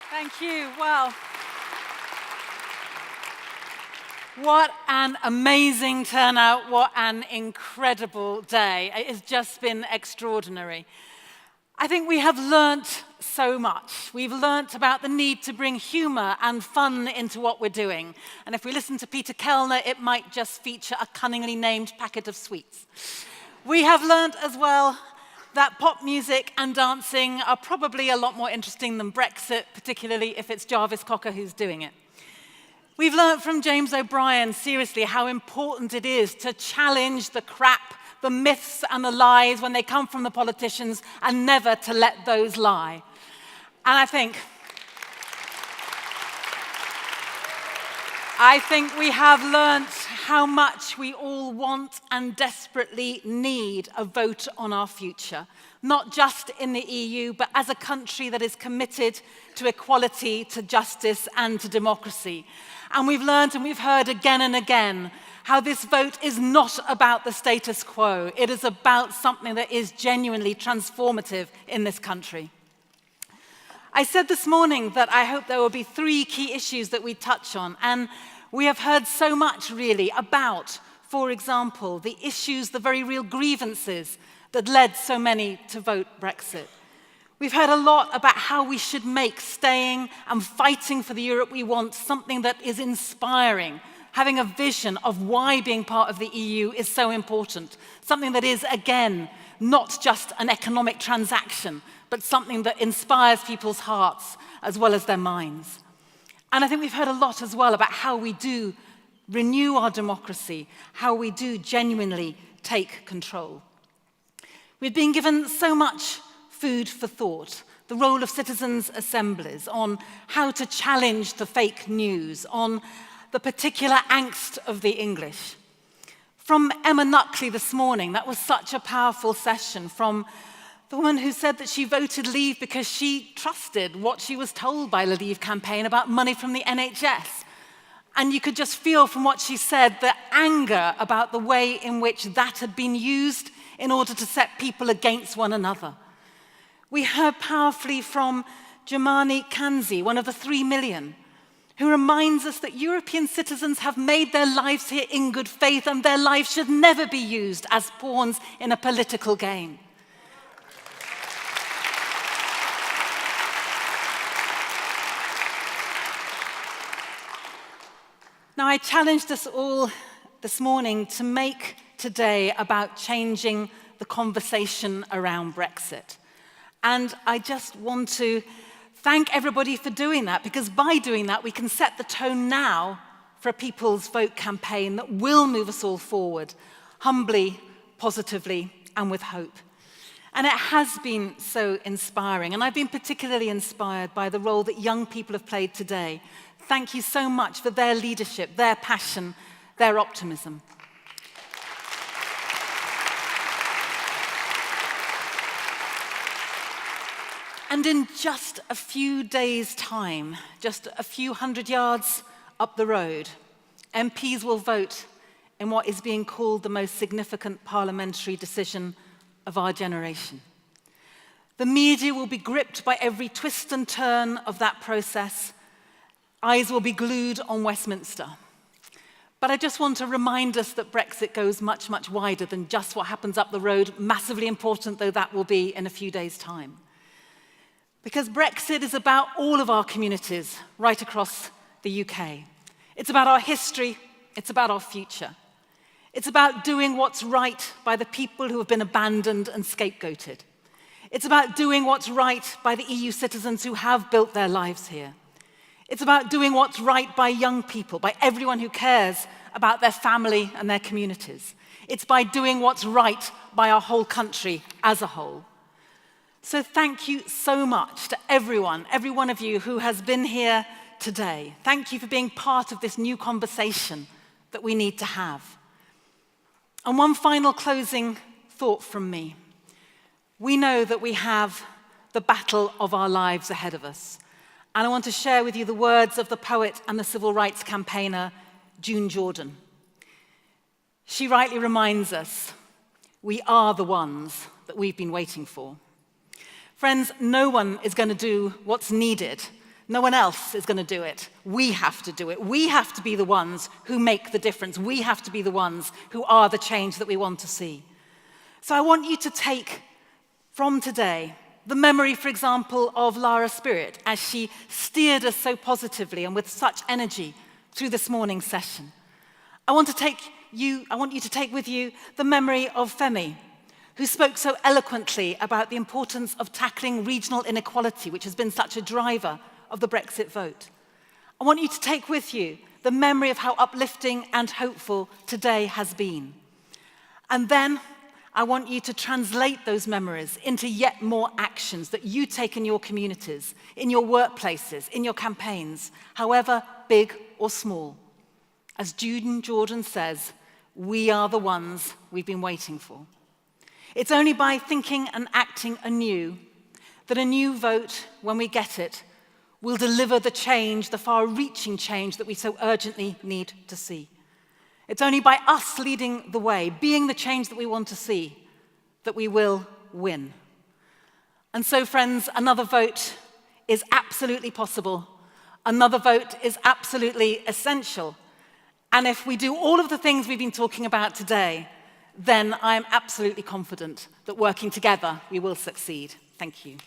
Thank you. Well, what an amazing turnout. What an incredible day. It has just been extraordinary. I think we have learnt so much. We've learnt about the need to bring humor and fun into what we're doing. And if we listen to Peter Kellner, it might just feature a cunningly named packet of sweets. We have learnt as well that pop music and dancing are probably a lot more interesting than Brexit, particularly if it's Jarvis Cocker who's doing it. We've learnt from James O'Brien, seriously, how important it is to challenge the crap, the myths and the lies when they come from the politicians, and never to let those lie. And I think we have learnt how much we all want and desperately need a vote on our future, not just in the EU, but as a country that is committed to equality, to justice, and to democracy. And we've learned and we've heard again and again how this vote is not about the status quo. It is about something that is genuinely transformative in this country. I said this morning that I hope there will be 3 key issues that we touch on, and we have heard so much really about, for example, the issues, the very real grievances that led so many to vote Brexit. We've heard a lot about how we should make staying and fighting for the Europe we want something that is inspiring, having a vision of why being part of the EU is so important, something that is, again, not just an economic transaction, but something that inspires people's hearts as well as their minds. And I think we've heard a lot as well about how we do renew our democracy, how we do genuinely take control. We've been given so much food for thought, the role of citizens' assemblies, on how to challenge the fake news, on the particular angst of the English. From Emma Knuckley this morning, that was such a powerful session, from the woman who said that she voted Leave because she trusted what she was told by the Leave campaign about money from the NHS. And you could just feel from what she said the anger about the way in which that had been used in order to set people against one another. We heard powerfully from Jumani Kanzi, one of the 3 million, who reminds us that European citizens have made their lives here in good faith, and their lives should never be used as pawns in a political game. Now, I challenged us all this morning to make today about changing the conversation around Brexit. And I just want to thank everybody for doing that, because by doing that, we can set the tone now for a People's Vote campaign that will move us all forward, humbly, positively, and with hope. And it has been so inspiring, and I've been particularly inspired by the role that young people have played today. Thank you so much for their leadership, their passion, their optimism. And in just a few days' time, just a few hundred yards up the road, MPs will vote in what is being called the most significant parliamentary decision of our generation. The media will be gripped by every twist and turn of that process. Eyes will be glued on Westminster. But I just want to remind us that Brexit goes much, much wider than just what happens up the road, massively important though that will be in a few days' time. Because Brexit is about all of our communities right across the UK. It's about our history, it's about our future. It's about doing what's right by the people who have been abandoned and scapegoated. It's about doing what's right by the EU citizens who have built their lives here. It's about doing what's right by young people, by everyone who cares about their family and their communities. It's by doing what's right by our whole country as a whole. So thank you so much to everyone, every one of you who has been here today. Thank you for being part of this new conversation that we need to have. And one final closing thought from me. We know that we have the battle of our lives ahead of us. And I want to share with you the words of the poet and the civil rights campaigner, June Jordan. She rightly reminds us, we are the ones that we've been waiting for. Friends, no one is going to do what's needed No one else is going to do it. We have to do it. We have to be the ones who make the difference. We have to be the ones who are the change that we want to see. So I want you to take from today the memory, for example, of Lara Spirit as she steered us so positively and with such energy through this morning's session. I want you to take with you the memory of Femi, who spoke so eloquently about the importance of tackling regional inequality, which has been such a driver of the Brexit vote. I want you to take with you the memory of how uplifting and hopeful today has been. And then I want you to translate those memories into yet more actions that you take in your communities, in your workplaces, in your campaigns, however big or small. As June Jordan says, we are the ones we've been waiting for. It's only by thinking and acting anew that a new vote, when we get it, will deliver the change, the far-reaching change that we so urgently need to see. It's only by us leading the way, being the change that we want to see, that we will win. And so, friends, another vote is absolutely possible. Another vote is absolutely essential. And if we do all of the things we've been talking about today, then I am absolutely confident that working together, we will succeed. Thank you.